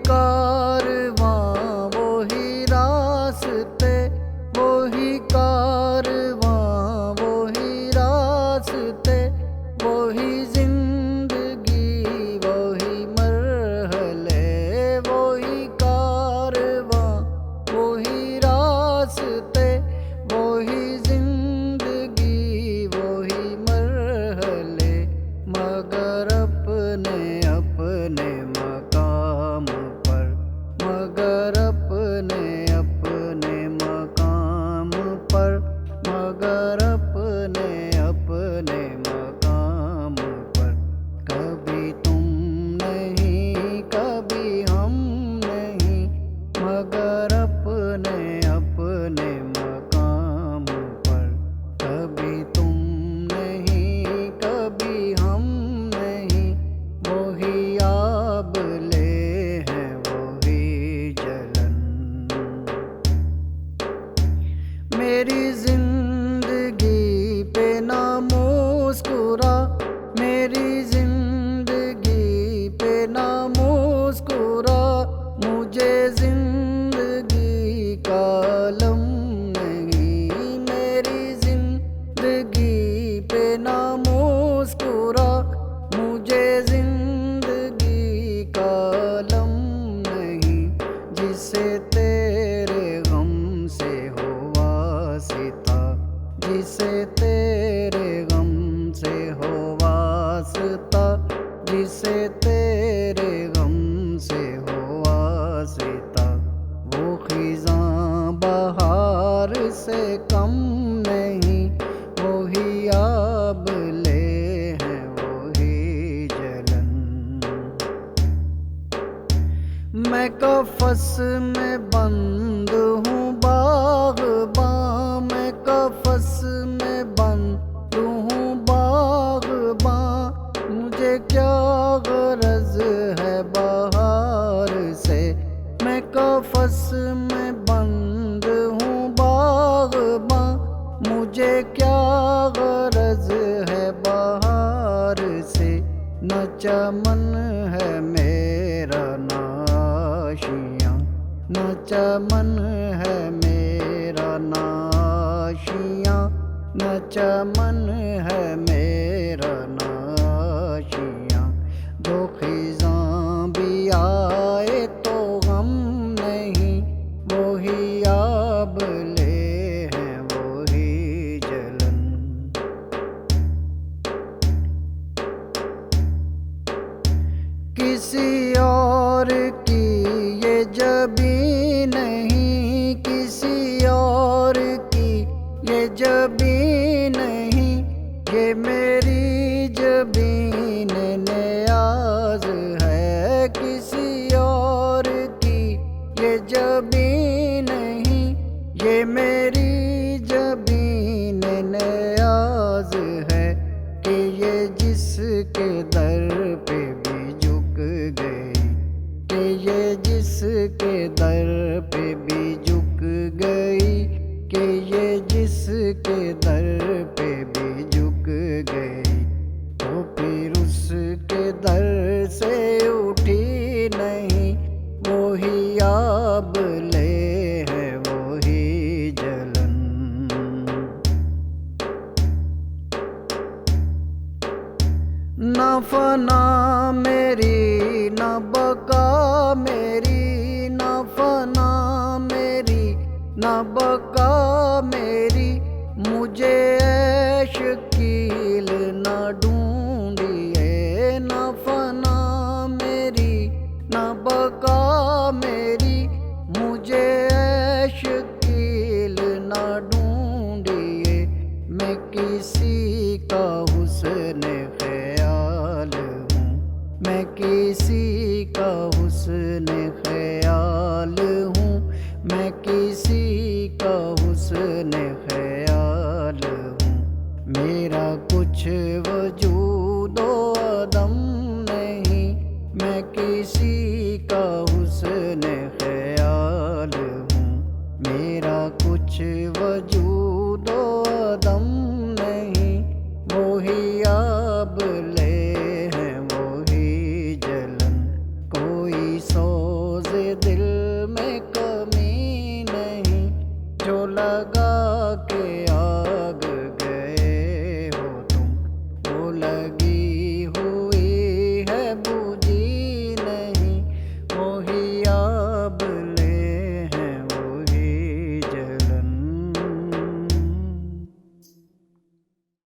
कारवां वही रास्ते, वही कारवां वही रास्ते, वही जिंदगी वही मरहले, वही कारवां वही रास्ते, वही जिंदगी वही मरहले, मगर अपने अपने मकाम पर, मगर अपने अपने मकाम पर, मगर अपने अपने मकाम पर। कभी तुम नहीं कभी हम नहीं, मगर अपने अपने मकाम पर। कभी तुम नहीं कभी हम नहीं, वही आबले हैं वही जलन। मेरी जिंदगी पे ना मुस्कुरा, मेरी जिंदगी पे ना मुस्कुरा, मुझे जिंदगी का अलम नहीं। मेरी जिंदगी पे ना मुस्कुरा, मुझे जिंदगी का अलम नहीं। जिसे तेरे गम से हो वास्ता, जिसे तेरे गम से हो वास्ता, जिसे तेरे गम से हो वास्ता, वो खिज़ां बहार से कम नहीं, वही आबले हैं वही जलन। मैं कफ़स में बंद हूँ बाग़बां, मैं कफ़स में बंद हूँ बाग़बां, मुझे क्या ग़रज़ है बहार से। मैं कफ़स में बंद हूँ बाग़बां, मुझे क्या ग़रज़ है बहार से। न चमन है मेरा ना आशियाँ, न चमन है मेरा ना आशियाँ, न चमन है मेरा ना आशियाँ। दो खिज़ां भी आए तो गम नहीं, वही आबले हैं वही जलन। किसी और की ये जबीं नहीं, किसी और की ये जबीं नहीं, ये मेरी जबीन नियाज़ है। किसी और की ये जबीं नहीं, ये मेरी जबीन नियाज़ है। कि ये जिसके दर पे भी झुक गई, कि ये जिसके दर पे भी झुक गई, कि ये जिसके दर पे भी झुक गई, तो फिर उसके दर से उठी नहीं, वही आबले है वही जलन। ना फना मेरी ना बका मेरी, ना फना मेरी ना बका मेरी, मुझे ऐश कील ना ढूंढिए। ना फना मेरी ना बका मेरी, मुझे ऐश कील ना ढूंढिए। मैं किसी का हुस्न ख्याल हूँ, मैं किसी का हुस्न ख्याल हूँ, मैं किसी का हुस्न ख्याल हूँ। मेरा कुछ वजूदो अदम नहीं, मैं किसी का हुस्न ख्याल हूँ। मेरा कुछ वजूदो अदम नहीं, वही आबले हैं वही जलन। कोई सौ लगा के आग गए हो तुम, वो लगी